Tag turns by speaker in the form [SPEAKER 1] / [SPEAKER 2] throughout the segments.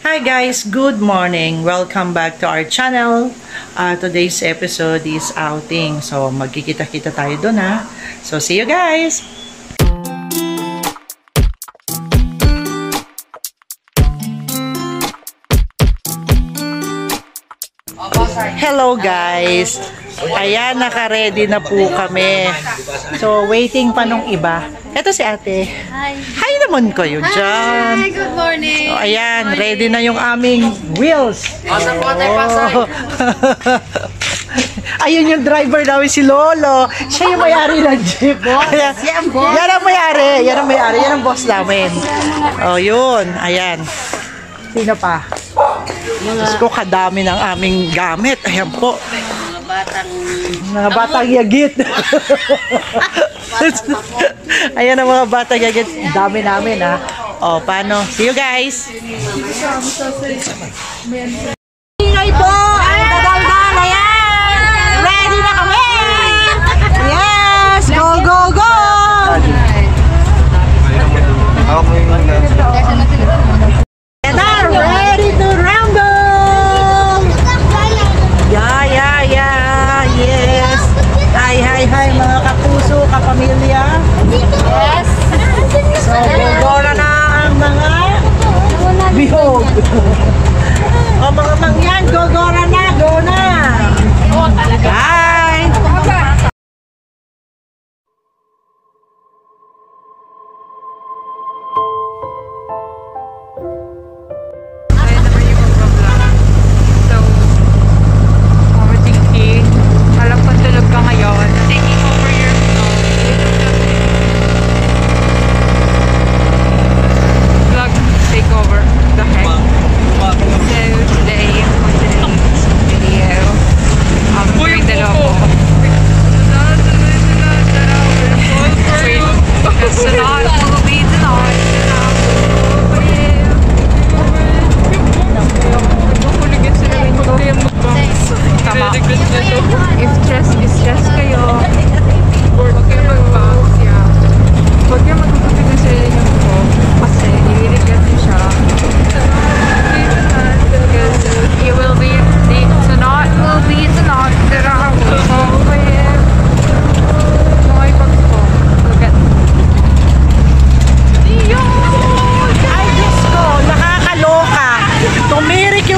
[SPEAKER 1] Hi guys, good morning. Welcome back to our channel. Today's episode is outing. So magkikita-kita tayo doon ha. So see you guys. Hello guys. Ayan, naka-ready na po kami. So waiting pa nung iba. Ito si ate.
[SPEAKER 2] Hi.
[SPEAKER 1] Hi naman kayo dyan.
[SPEAKER 2] Hi, good morning.
[SPEAKER 1] So, ayan, ready na yung aming wheels. Oh. Ayun yung driver namin si Lolo. Siya yung may-ari ng jeep. Ayan, yan ang may-ari. Yan ang may-ari. Yan ang boss namin. Oh, yun. Ayan. Sino pa? Diyos ko, kadami ng aming gamit. Ayan po. Mga batang yagit. Ayan ang mga batang yagit. Dami namin ha. O, paano? See you guys. Ingay po! Ang dadaldal! Ayan! Ready na kami! Yes! Go, go, go! Ayan na! Ready to rumble! Yeah, yeah, yeah! Yes! Hi, hi, hi mga kapuso, kapamilya! Yes! So, gogora na ang mga bihog! O mga mangyan, gogora na! Go na! Bye!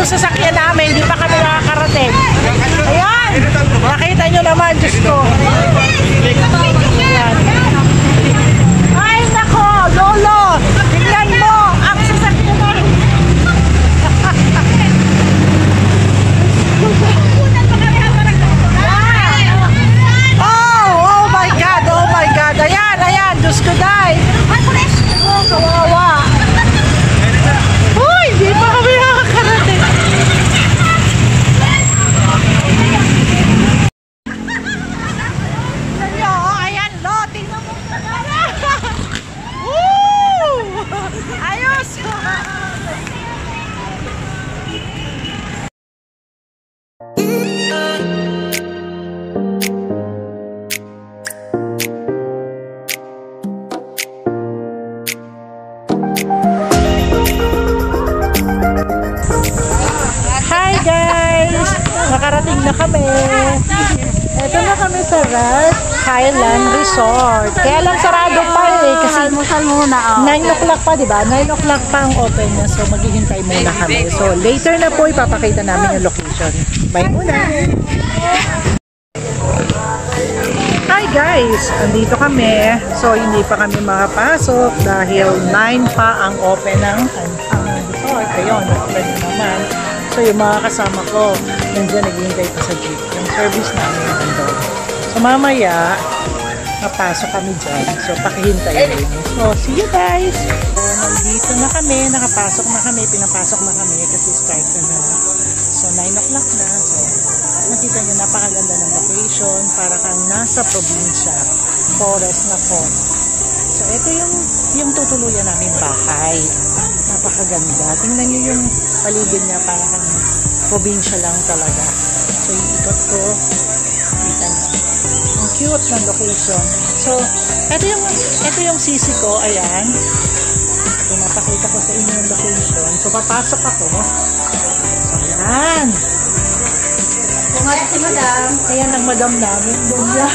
[SPEAKER 1] Sasakyan namin, hindi pa kami nakakarating. Ayan! Nakita nyo naman, Diyos ko. Ayan. Ay, nako! Lolo! Tingnan mo! Ang sasakyan namin! Oh my God! Oh my God! Ayan! Ayan! Diyos ko, day! Oh, kawawa! Uy! Hindi pa kami nakakarating. Hi guys! Nakarating na kami. Ito na kami sa Red Highland Resort. Kaya lang sarado pa eh. Kasi
[SPEAKER 2] Almusal muna.
[SPEAKER 1] 9 o'clock pa, diba? 9 o'clock pa ang open niya. So maghihintay muna kami. So later na po ipapakita namin yung location. Bye muna! Hi guys! Andito kami. So hindi pa kami makapasok dahil 9 pa ang open ng resort. Ayun, open naman. So yung mga kasama ko, nandiyan naghihintay pa sa jeep. Yung service namin nandun. So mamaya, napasok kami dyan. So pakihintay rin. So see you guys! So nandito na kami, nakapasok na kami, pinapasok na kami kasi start na. So 9 o'clock na. So nakita nyo, napakaganda ng location. Para kang nasa probinsya. Forest na forest. So ito yung tutuluyan namin bahay. Napakaganda. Tingnan nyo yung paligid niya, para kang probinsya lang talaga. So yung ikot ko, kita nyo. Ang cute ng location. So ito yung sisi ko, ayan. Pinapakita ko sa inyo yung location. So, papasok ako. So, ayan.
[SPEAKER 2] Kung nga si madam.
[SPEAKER 1] Ayan ang madam namin. Doon yan.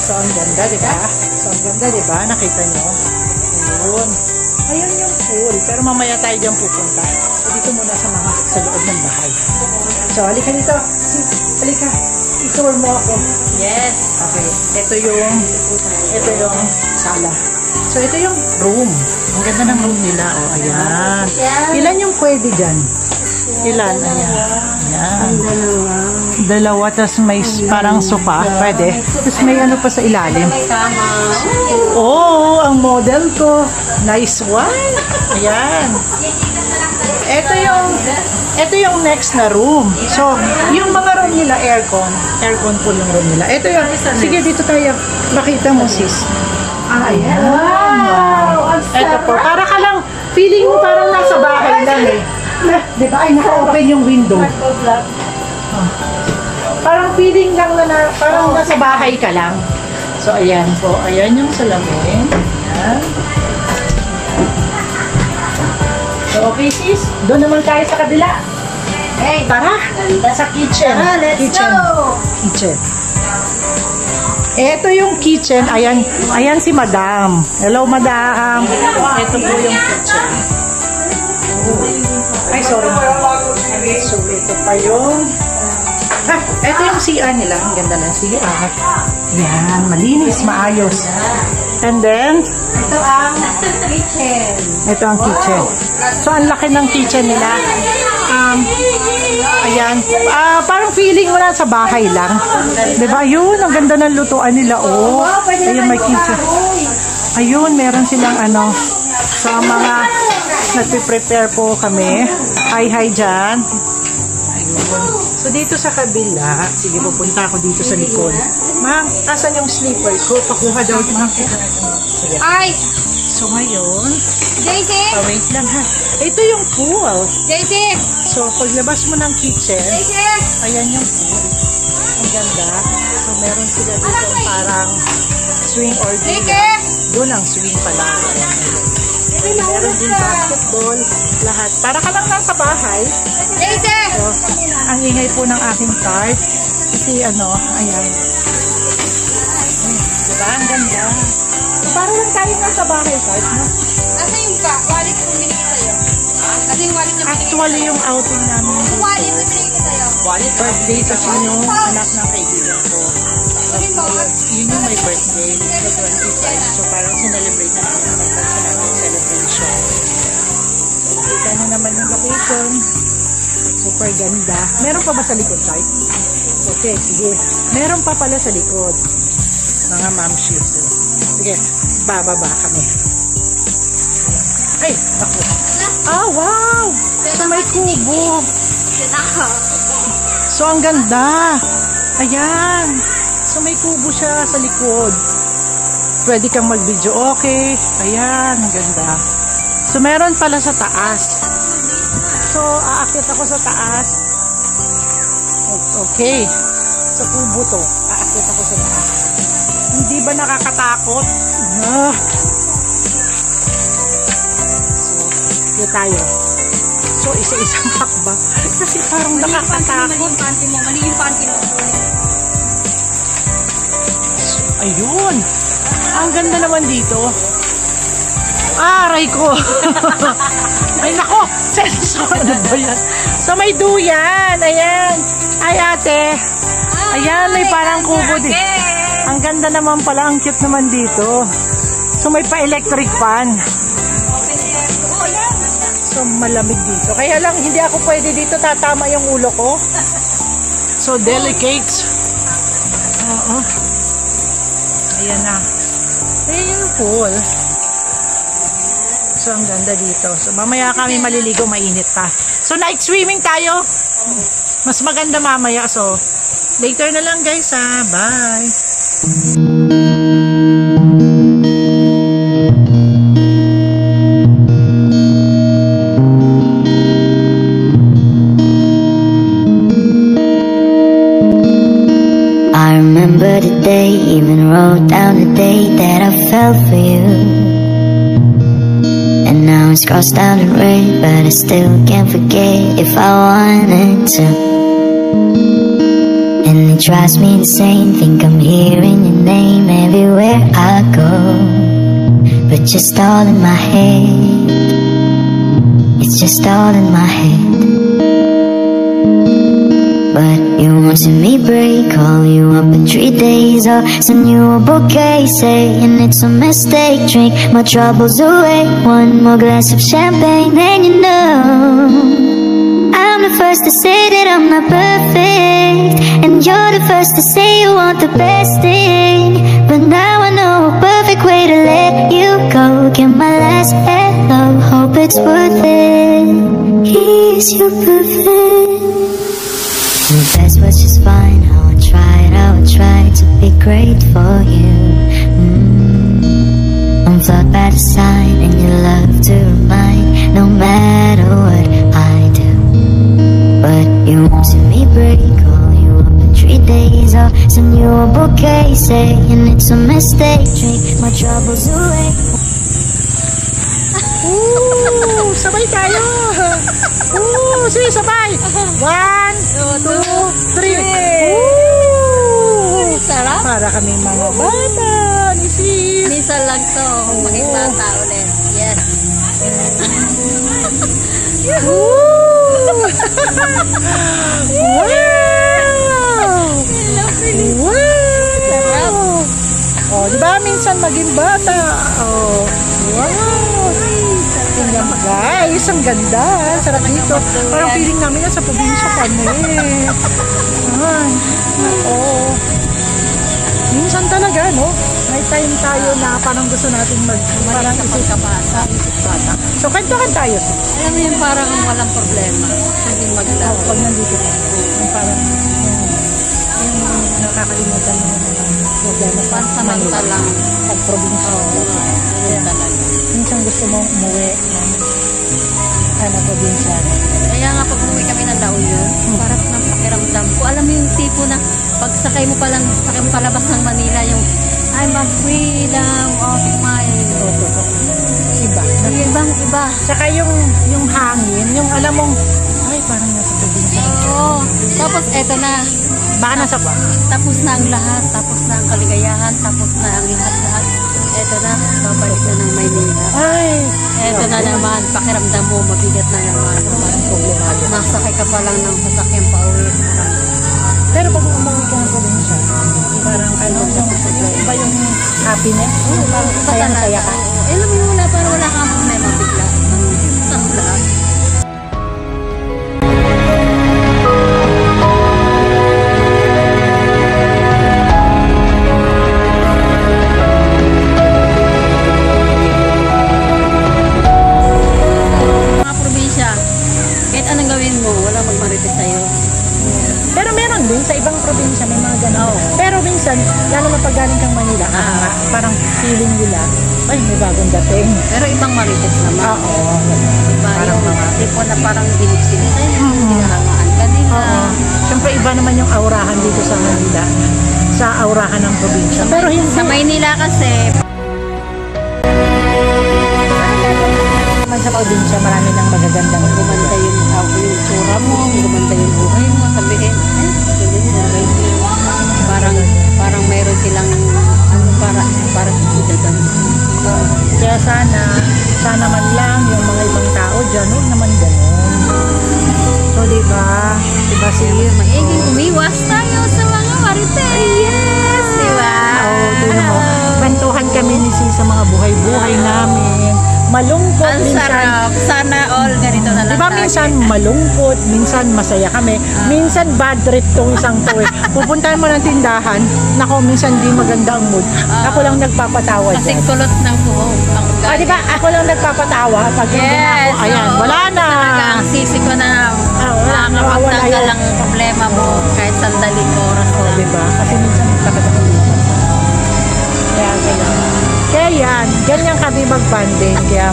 [SPEAKER 1] So, ang ganda, diba? So, ang ganda, diba? Nakita nyo? Ayun. Ayun yung pool. Pero mamaya tayo dyan pupunta. So, dito muna sa loob ng bahay. So, halika dito. Halika. I-tour mo ako.
[SPEAKER 2] Yes.
[SPEAKER 1] Okay. Ito yung sala. So, ito yung room. Ang ganda ng room nila. O, ayan. Ilan yung pwede dyan? Ilan? Ayan. Ayan. Dalawa. Tapos may parang sofa. Pwede. Tapos may ano pa sa ilalim.
[SPEAKER 2] May kama.
[SPEAKER 1] Oh, ang model ko. Nice one. Ayan. Ito yung next na room. So, yung mga room nila, aircon. Aircon po yung room nila. Ito yung, sige, dito tayo. Makita mo, sis. Ayan. Wow. Ito po. Para ka lang, feeling mo parang nasa bahay lang eh. Diba? Ay, naka-open yung window. Parang feeling lang na parang nasa bahay ka lang. So, ayan po. Ayan yung salamin. Ayan. So, okay sis, doon naman tayo sa kabila. Hey, tara, sa kitchen.
[SPEAKER 2] Let's go!
[SPEAKER 1] Kitchen. Ito yung kitchen. Ayan si Madam. Hello, Madam. Ito po yung kitchen. Ay, sorry. So, ito pa yung... ito yung CR nila. Ang ganda ng CR. Yan, malinis, maayos. And then,
[SPEAKER 2] Ito ang kitchen.
[SPEAKER 1] ito ang kitchen. So, ang laki ng kitchen nila. Ayan. Parang feeling mo na sa bahay lang. Diba? Ayun, ang ganda ng lutuan nila. Oh, ayun, may kitchen. Ayun, meron silang ano. So, mga nagpe-prepare po kami. Hi dyan. Ayun. So, dito sa kabila, sige, pupunta ako dito sa likod. Ma'am, asan yung sleeper ko? Pakuha daw. Sige.
[SPEAKER 2] Ay!
[SPEAKER 1] So, ngayon,
[SPEAKER 2] Daisy!
[SPEAKER 1] wait lang ha. Ito yung pool.
[SPEAKER 2] Daisy!
[SPEAKER 1] So, paglabas mo ng kitchen,
[SPEAKER 2] Daisy!
[SPEAKER 1] ayan yung pool. Ang ganda. So, meron sila dito parang swing or doon ang swing pala. Meron din basketball, lahat. Para ka lang nasa bahay.
[SPEAKER 2] Daisy!
[SPEAKER 1] So, ang ingay po ng aking cart. Kasi ano, ayan. Diba? Ang ganda. Para lang tayo nasa bahay cart, no?
[SPEAKER 2] Nasa yung wallet kung binigay sa'yo? Nasa yung wallet niya binigay
[SPEAKER 1] Actually, yung outing namin.
[SPEAKER 2] Yung wallet na binigay ko sa'yo?
[SPEAKER 1] Birthday kasi yung anak ng kaibigan ko. Yun yung my birthday sa 25. So, parang sinelebrate na namin ang magbansa namin celebration. So, kita nyo naman yung location. Super ganda. Meron pa ba sa likod, side? Okay, sige. Meron pa pala sa likod. Mga mamshi po. Sige, bababa kami. Ay, ako. Ah, wow! So, may kubo. So, ang ganda. Ayan. So, may kubo siya sa likod. Pwede kang mag-video. Okay. Ayan. Ang ganda. So, meron pala sa taas. So, aakyat ako sa taas. Okay. Sa kubo to. Aakyat ako sa taas. Hindi ba nakakatakot? So, yun tayo. So, isa-isang takba. Kasi parang nakakatakot.
[SPEAKER 2] Mali yung panty mo. Mali yung panty mo.
[SPEAKER 1] Ayun. Ang ganda naman dito. Aray ko. Ay, nako. Sensor. Ano ba yan? So, may duyan. Ayan. Ay, ate. Ayan, may parang kubo dito. Ang ganda naman pala. Ang cute naman dito. So, may pa-electric fan. So, malamig dito. Kaya lang, hindi ako pwede dito. Tatama yung ulo ko. So, delicate. Oo. Ayan na. Ayan yung pool. So, ang ganda dito. So, mamaya kami maliligo, mainit pa. So, night swimming tayo. Mas maganda mamaya. So, later na lang guys ha. Bye!
[SPEAKER 3] I remember the day, even wrote down the day that I fell for you. And now was crossed out in red, but I still can't forget if I wanted to. And it drives me insane, think I'm hearing your name everywhere I go, but just all in my head. It's just all in my head. But you won't see me break, call you up in 3 days, or send you a bouquet saying it's a mistake. Drink my troubles away, one more glass of champagne, and you know I'm the first to say that I'm not perfect, and you're the first to say you want the best thing. But now I know a perfect way to let you go. Get my last hello, hope it's worth it. Is you perfect? The best was just fine, how I tried to be great for you. I'm flawed by design, and you love to remind, no matter what I do. But you won't see me break, call you up in 3 days, I'll send you a bouquet saying it's a mistake. Drink my troubles away.
[SPEAKER 1] Ooh, sabay tayo. Ooh, sige, sabay. 1, 2, 3. Ooh,
[SPEAKER 2] Sarap.
[SPEAKER 1] para kaming mga bata ni sis.
[SPEAKER 2] Minsan lang to, kung maging bata ulit. Yes.
[SPEAKER 1] Ooh. Wow. Wow. Oh, di ba minsan maging bata? Oh, wow. Tingnan mo guys, ang ganda. Sarap dito. Parang feeling namin na sa probinsya kami. Ay, oo. Minsan talaga, no? May time tayo na parang gusto natin parang isip bata. So, kantahan tayo.
[SPEAKER 2] Alam mo yun, parang walang problema. Hindi maglaro.
[SPEAKER 1] Pag nandito ka, yung parang yung nakakalimutan mo yung mga problema sa
[SPEAKER 2] Pansamantalang.
[SPEAKER 1] Pag probinsya.
[SPEAKER 2] Yun talaga.
[SPEAKER 1] Minsan gusto mong umuwi ng probinsya.
[SPEAKER 2] Kaya nga pag umuwi kami ng La Union, parang ng pakiramdam ko. Alam mo yung tipo na pag sakay mo palabas ng Manila, yung I'm a freedom of mind.
[SPEAKER 1] Iba.
[SPEAKER 2] Yung ibang iba.
[SPEAKER 1] Tsaka yung hangin, yung alam mong, ay parang nasa probinsya.
[SPEAKER 2] Oo. Tapos eto na.
[SPEAKER 1] Baka nasa pa.
[SPEAKER 2] Tapos na ang lahat. Tapos na ang kaligayahan. Tapos na ang lahat-lahat. Eto na. Babalik na ng Maynila.
[SPEAKER 1] Ay.
[SPEAKER 2] Eto na naman. Pakiramdam mo. Mabigat na naman. Masakay ka pa lang ng sasakyan pa uwi.
[SPEAKER 1] Pero pag umuwi ka ng probinsya, parang iba yung happiness. Parang sayang-saya ka.
[SPEAKER 2] Alam mo yung wala kang problema bigla. Sa lahat. Mga probinsya, kahit anong gawin mo, walang magmarites sa'yo.
[SPEAKER 1] Pero meron din sa ibang probinsya may mga ganun. Pero minsan, lalo na pag galing kang Manila, parang feeling nila, ay may bagong dating.
[SPEAKER 2] Pero ibang marites naman.
[SPEAKER 1] Oo.
[SPEAKER 2] Diba?
[SPEAKER 1] Parang
[SPEAKER 2] Yung
[SPEAKER 1] mga
[SPEAKER 2] tipo na parang binibsinitan, hinahangaan ka nila.
[SPEAKER 1] Siyempre iba naman yung aurahan dito sa Manila, sa aurahan ng probinsya. Pero hindi.
[SPEAKER 2] Sa Maynila kasi,
[SPEAKER 1] Naman sa probinsya, marami ng magagandang
[SPEAKER 2] gumanda yung tsura mo, gumanda yung buhay mo, sabihin, parang mayroon silang para idadang.
[SPEAKER 1] Kaya sana man lang yung mga ibang tao dyan, huwag naman ganun. So, diba sis?
[SPEAKER 2] Maiging umiwas tayo sa mga marites. Yes! Diba?
[SPEAKER 1] Oo, tingnan mo. Kwentuhan kami ni sis sa mga buhay-buhay namin. Malungkot
[SPEAKER 2] Ang
[SPEAKER 1] minsan.
[SPEAKER 2] sarap. Sana all ganito na lang.
[SPEAKER 1] Diba minsan malungkot, minsan masaya kami, minsan bad trip tong isang to eh. Pupuntahan mo ng tindahan, nako minsan di maganda ang mood. Ako lang nagpapatawa
[SPEAKER 2] Kasi
[SPEAKER 1] dyan.
[SPEAKER 2] kulot ng buhok.
[SPEAKER 1] Diba ako lang nagpapatawa pag hindi na ako, ayan, wala na.
[SPEAKER 2] Talagang sisi ko na
[SPEAKER 1] Wala na, nawawala
[SPEAKER 2] makakapagtanggal
[SPEAKER 1] yun.
[SPEAKER 2] ang problema mo kahit sandaling oras
[SPEAKER 1] Oh,
[SPEAKER 2] lang.
[SPEAKER 1] diba? Kasi minsan nagkakataon. Kaya ganyan. Kaya yan, ganyan kami mag-banding. Kaya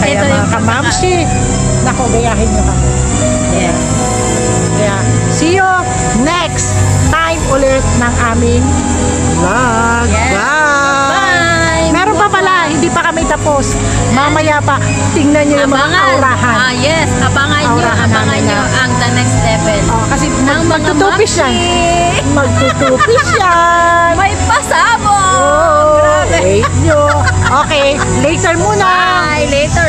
[SPEAKER 2] Ito
[SPEAKER 1] mga
[SPEAKER 2] yung
[SPEAKER 1] kamamsi, nako, gayahin nyo kami.
[SPEAKER 2] Yes.
[SPEAKER 1] Kaya, see you next time ulit ng aming vlog.
[SPEAKER 2] Yes.
[SPEAKER 1] Bye!
[SPEAKER 2] Bye!
[SPEAKER 1] Meron pa pala, hindi pa kami tapos. Mamaya pa, tingnan nyo yung mga aurahan.
[SPEAKER 2] Yes, abangan
[SPEAKER 1] Aurahan
[SPEAKER 2] nyo ang the next level.
[SPEAKER 1] Kasi
[SPEAKER 2] Ng mga
[SPEAKER 1] magtutupis yan.
[SPEAKER 2] mamsi.
[SPEAKER 1] Magtutupis yan.
[SPEAKER 2] May pasabog!
[SPEAKER 1] Oh,
[SPEAKER 2] Grabe.
[SPEAKER 1] wait nyo. Okay, later muna.
[SPEAKER 2] Bye! Later.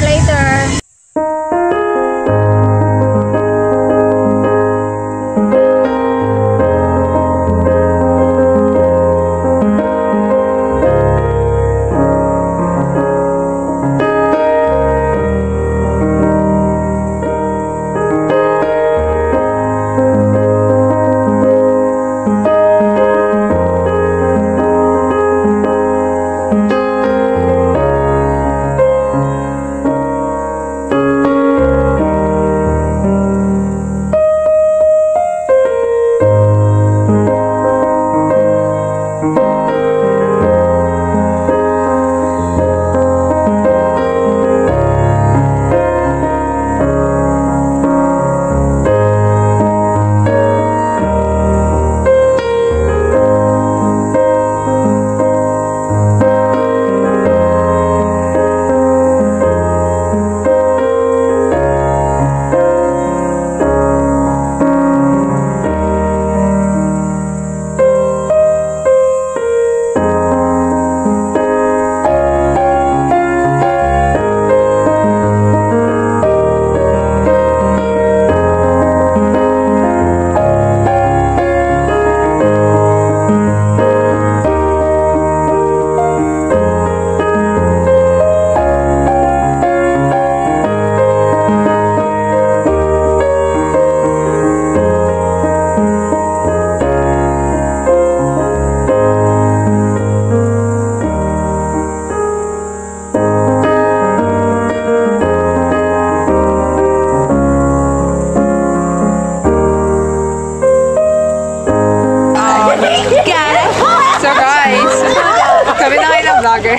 [SPEAKER 4] vlogger.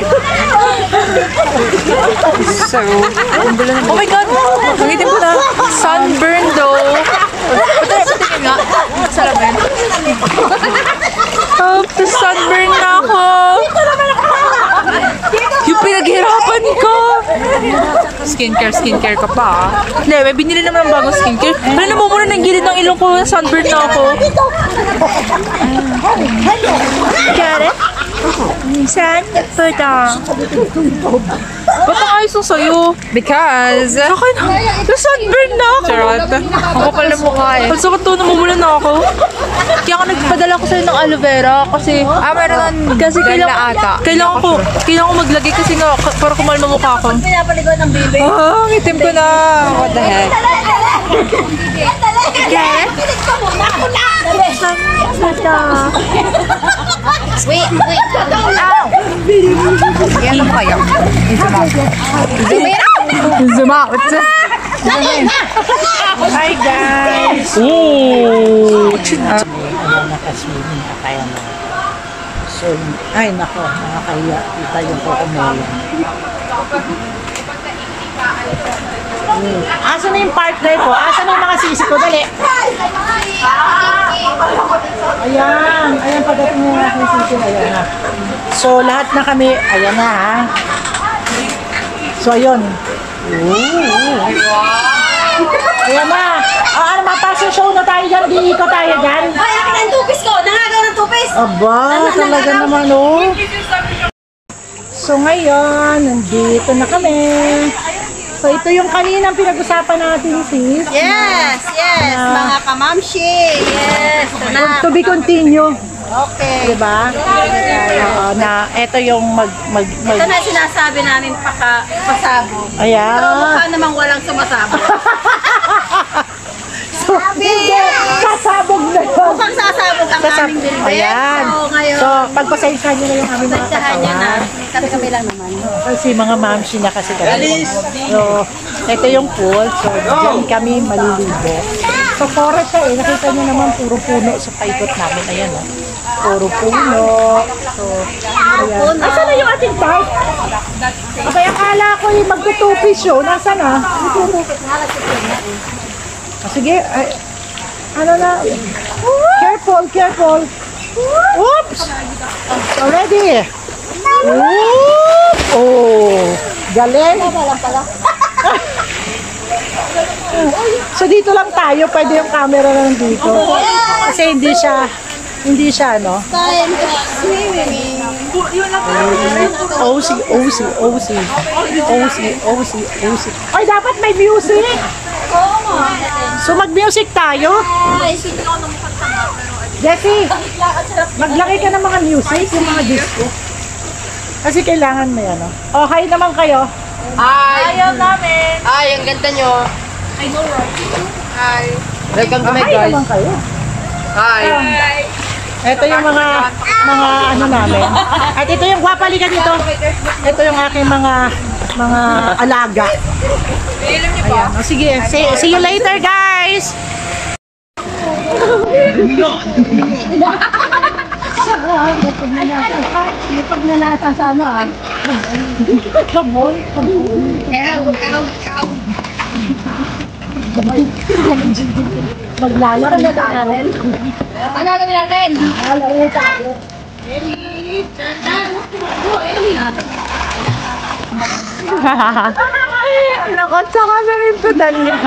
[SPEAKER 4] So, oh my god! Nangitim ko na. Sunburn though. Patingin nga. Salamin. Sunburn na ako. Yung pinaghirapan ko. Skincare ka pa. Hindi, may binili naman ng bagong skincare. Pero namumuna ng gilid ng ilong ko. Sunburn na ako. Got it? Minsan, pata. Ba't ang ayos ng sa'yo? Because... Akin, sunburn na ako. Charot. Ang kapal na mukha eh. Ang sakit to, namumula na ako. Kaya ako nagpadala ko sa'yo ng aloe vera kasi... meron kasi kailangan ko maglagay kasi nga para kumalma mukha ko.
[SPEAKER 2] Pinapaligoy ng bibi.
[SPEAKER 4] Ngitim ko na. What the heck?
[SPEAKER 2] Kaya? Wait. Ow! Yan ang kaya.
[SPEAKER 4] Zoom out.
[SPEAKER 1] Hi guys!
[SPEAKER 4] Ooh!
[SPEAKER 1] Nakaswimming na tayo na. So, ay nako, nakakaya. Kita yung kukumelon. Asa na yung partner ko? Asa na yung mga sisi ko? Dali! Ayan pagdating yung aking sisi. Ayan na. So, lahat na kami, ayan na ha. So, ayun. Ayan na. Ano, mapasok show na tayo dyan. Di ko tayo dyan.
[SPEAKER 2] Ay, akin ang tupis ko. Nangagaw ng tupis.
[SPEAKER 1] Aba, talaga naman oh. So ngayon, nandito na kami. So ito yung kaninang pinag-usapan natin, sis.
[SPEAKER 2] Yes. Mga kamamshi. Yes.
[SPEAKER 1] To be continue.
[SPEAKER 2] Okay.
[SPEAKER 1] Diba? Na ito yung
[SPEAKER 2] Ito na sinasabi namin pasabog.
[SPEAKER 1] Ayan.
[SPEAKER 2] Pero mukha namang walang sumasabog.
[SPEAKER 1] So, hindi. Sasabog na yun.
[SPEAKER 2] Mukhang sasabog ang aming bilbet.
[SPEAKER 1] Ayan.
[SPEAKER 2] So, ngayon,
[SPEAKER 1] So, pagpasensyahan nyo na yung aming mga
[SPEAKER 2] sadyahan nyo na.
[SPEAKER 1] katawan.
[SPEAKER 2] Kami lang naman.
[SPEAKER 1] Kasi mga mamsi na kasi kami. So, ito yung pool. So, dyan kami maliligo. So, forest siya eh. Nakita nyo naman puro puno sa paikot namin. Ayan oh. Puro puno. So, ayan. Asan na yung ating park? Abay, akala ko yung magtutupis yun. Nasaan na? Sige. Ay, ano na? Careful. Oops! Already. Oh, galing. So dito lang tayo, pwede yung camera lang dito. Kasi hindi siya, no? OC. Ay, dapat may music. So mag-music tayo. Jessie, maglagay ka ng mga music, yung mga disco. Kasi kailangan may ano. Oh, hi naman kayo.
[SPEAKER 4] Hi! Ayaw namin! Hi, ang ganda nyo. I know, right? Hi! Welcome to my
[SPEAKER 1] Hi
[SPEAKER 4] guys.
[SPEAKER 1] naman kayo.
[SPEAKER 4] Hi!
[SPEAKER 1] Ito yung mga ano namin. At ito yung gwapali ka dito. Ito yung aking mga alaga. Ayan. O, sige, see you later, guys.
[SPEAKER 2] Pag nalata sa ano ah.
[SPEAKER 1] Maglalaro na tayo.
[SPEAKER 2] Ano natin?
[SPEAKER 4] Nakot sa kami rin putan niya.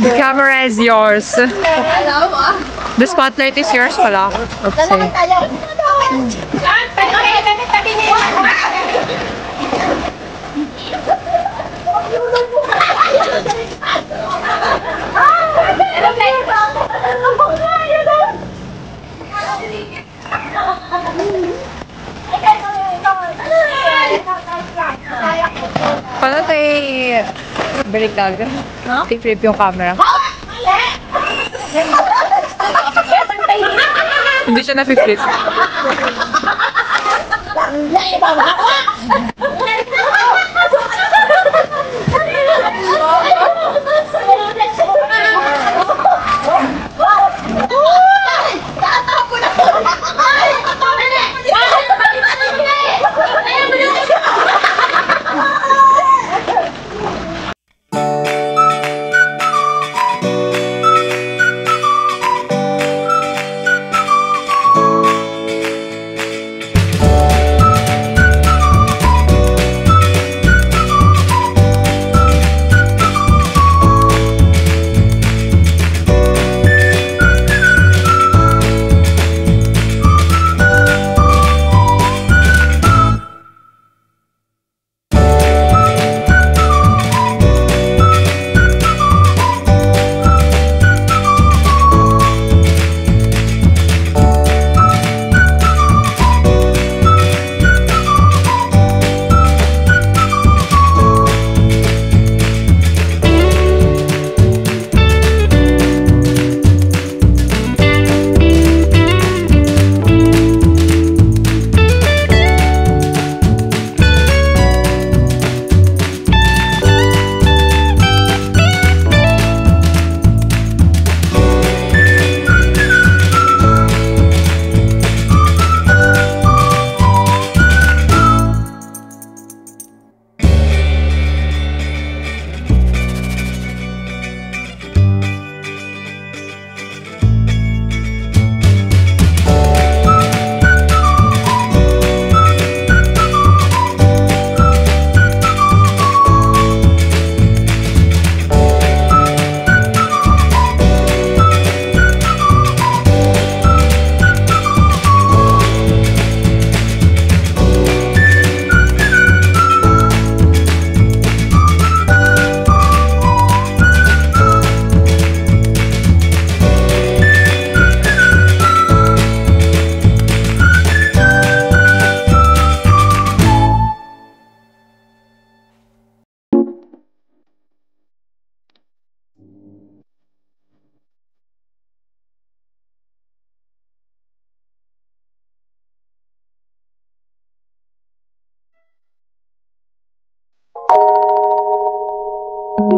[SPEAKER 4] The camera is yours. The spotlight is yours pala. Okay. Paano tayo balik talaga? Flip yung camera. Hindi siya na-flip.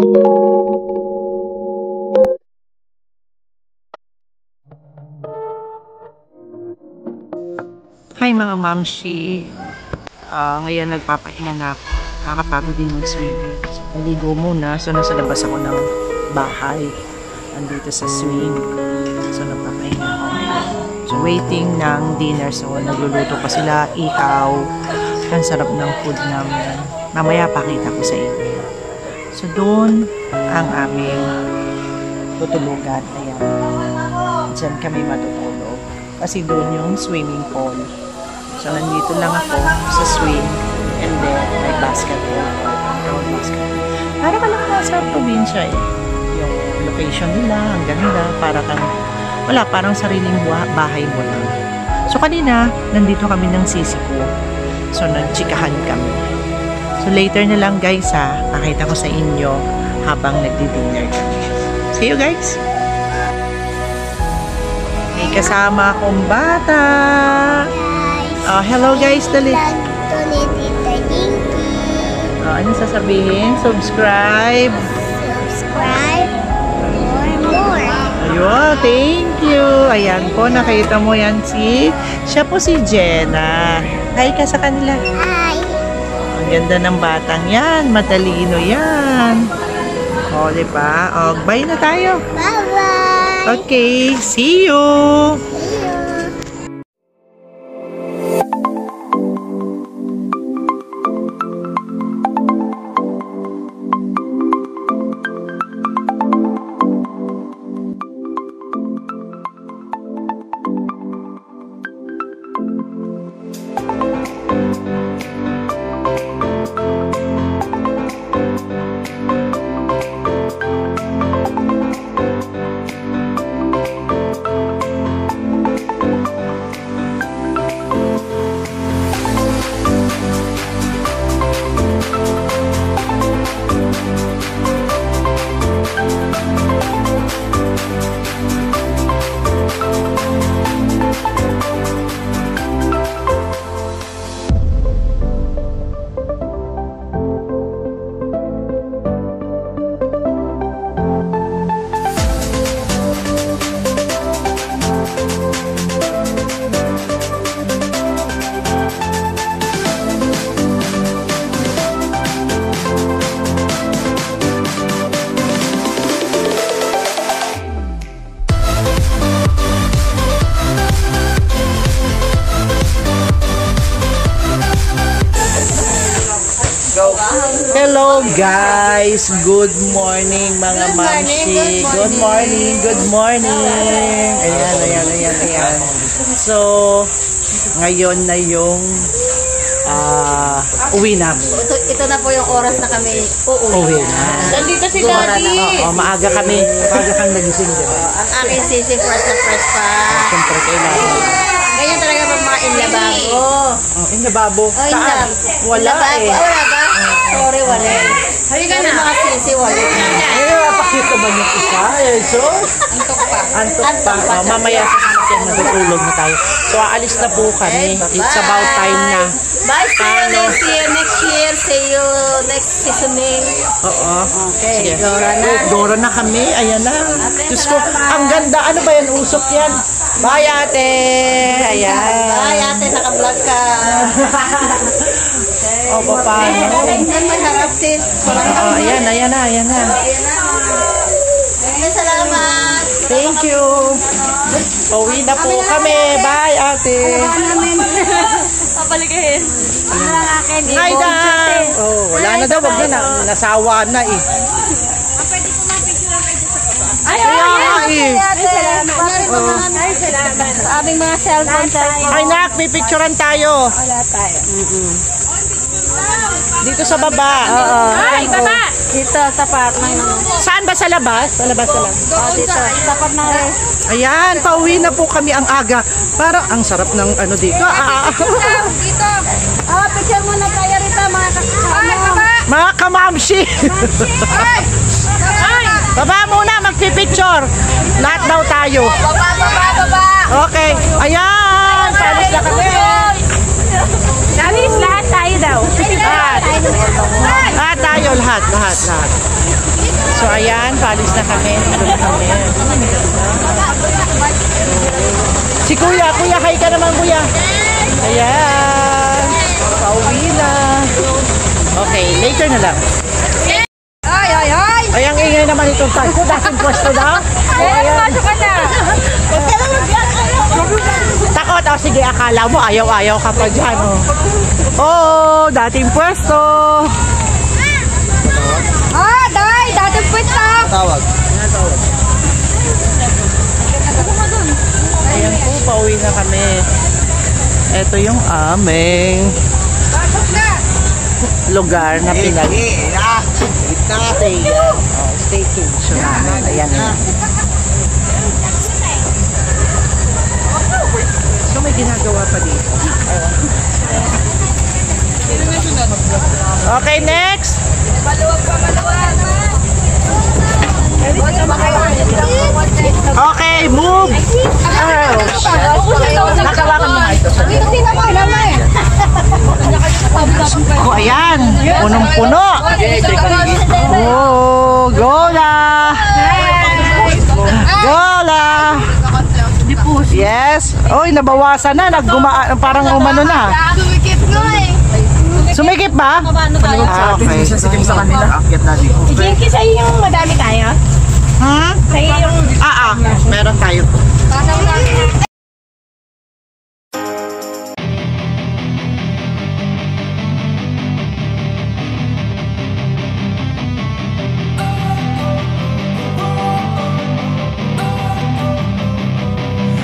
[SPEAKER 1] Hi mga mamshi. Ngayon nagpapahinga na ako. Nakakapagod din mag-swimming. So, naligo muna. So, nasa labas ako ng bahay. Andito sa swing. So, nagpapahinga ako. So, waiting ng dinner. So, nagluluto pa sila. Ihaw. Ang sarap ng food namin. Mamaya pakita ko sa inyo. So, doon ang aming tutulugan. Ayan. Diyan kami matutulog. Kasi doon yung swimming pool. So, nandito lang ako sa swing. And then, may basketball. Para ka lang nasa probinsya eh. Yung location nila, ang ganda. Parang sariling bahay mo lang. So, kanina, nandito kami ng sisi ko. So, nagchikahan kami. So, later na lang guys ha. Pakita ko sa inyo habang nagdi-dinner kami. See you guys! May kasama akong bata. Hello guys, dali. Ano sasabihin? Subscribe.
[SPEAKER 3] More.
[SPEAKER 1] Ayun, thank you. Ayan po, nakita mo yan siya po si Jenna. Hi ka sa kanila.
[SPEAKER 3] Hi.
[SPEAKER 1] Ang ganda ng batang yan. Matalino yan. O, diba? O, bye na tayo.
[SPEAKER 3] Bye-bye.
[SPEAKER 1] Okay, see you. Hello guys, good morning mga mamshi. Good morning. Ayan. So, ngayon na yung uwi namin.
[SPEAKER 2] Ito na po yung oras na kami uuwi.
[SPEAKER 1] Uwi na.
[SPEAKER 4] Nandito si Daddy.
[SPEAKER 1] Maaga kang nagising, diba?
[SPEAKER 2] Ang aking sisi fresh na fresh pa.
[SPEAKER 1] Siyempre kailangan.
[SPEAKER 2] Ganyan talaga pag mga inlabago.
[SPEAKER 1] Inababo. Saan? Wala eh.
[SPEAKER 2] Wala ba? Sorry, wala eh. Halika na. Mga sisi, wala.
[SPEAKER 1] Pakita ba yung isa? So, Antok pa. Mamaya sa sasakyan matutulog na tayo. So, aalis na po kami. It's about time na.
[SPEAKER 2] Bye. See you next year. See you next seasoning.
[SPEAKER 1] Oo.
[SPEAKER 2] Okay.
[SPEAKER 1] Sige.
[SPEAKER 2] Dora na.
[SPEAKER 1] Dora na kami. Ayan na. Diyos ko, ang ganda. Ano ba yan? Usok yan. Bye, ate. Ayan.
[SPEAKER 2] Bye, ate. Naka-vlog ka.
[SPEAKER 1] O, paano?
[SPEAKER 2] Saan magharap, sis?
[SPEAKER 1] Ayan na.
[SPEAKER 2] Salamat.
[SPEAKER 1] Thank you. Pauwi na po kami. Bye, ate.
[SPEAKER 4] Papaligahin.
[SPEAKER 1] Hi, Dan. Oh, wala na daw. Wag na. Nasawa na eh. Ay,
[SPEAKER 2] Salamat. Sa aming mga cellphone.
[SPEAKER 1] Ay, nak, may picturean tayo.
[SPEAKER 2] Wala tayo.
[SPEAKER 1] Dito sa baba.
[SPEAKER 4] Ay, baba!
[SPEAKER 2] Dito, tapat.
[SPEAKER 1] Saan ba? Sa labas? Sa labas na lang.
[SPEAKER 2] Dito, tapat na rin.
[SPEAKER 1] Ayan, pauwi na po kami ang aga. Parang ang sarap ng ano dito.
[SPEAKER 2] Dito. Picture muna tayo rito, mga kasama.
[SPEAKER 1] Mga kamamshi. Baba muna, magpipicture. Lahat daw tayo.
[SPEAKER 2] Baba.
[SPEAKER 1] Okay. Ayan, palis na kami.
[SPEAKER 4] Dalis, lahat tayo daw.
[SPEAKER 1] Lahat tayo, lahat. So ayan, palis na kami. Dito na kami. Si kuya, hi ka naman kuya. Ayan. Pauwi na. Okay, later na lang. Ay, ang ingay naman itong tayo. Dating pwesto na. Ayan. Takot. O sige, akala mo ayaw-ayaw ka pa dyan. Oh, dating pwesto.
[SPEAKER 2] Dating pwesto.
[SPEAKER 5] Tawag.
[SPEAKER 1] Ayan po, pauwi na kami. Ito yung aming lugar na staycation namin. Ayan na. So may ginagawa pa dito. Okay, next. Okay, move. Nakawakan mo nga ito. Oh, ayan. Punong-puno. Oh, gola. Gola. Yes. Oy, nabawasan na. Parang umano na. Sumikip ba? Okay.
[SPEAKER 5] Sikim sa kanila. Akyat na dito.
[SPEAKER 6] Si Jinky, sa'yo yung madami tayo?
[SPEAKER 1] Ha?
[SPEAKER 6] Sa'yo yung...
[SPEAKER 1] Meron tayo.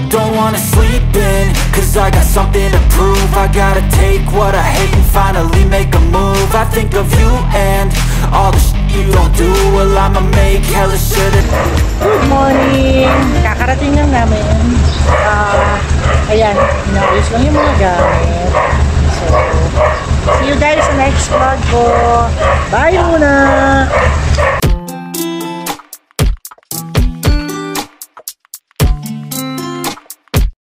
[SPEAKER 7] Don't wanna sleep in, cause I got something to prove. I gotta take what I hate and finally make a move. I think of you and all the shit you don't do. Well, I'ma make hella sure that...
[SPEAKER 1] Good morning! Kakarating lang namin. Ayan, inaayos lang yung mga gamit. So, see you guys sa next vlog ko. Bye muna!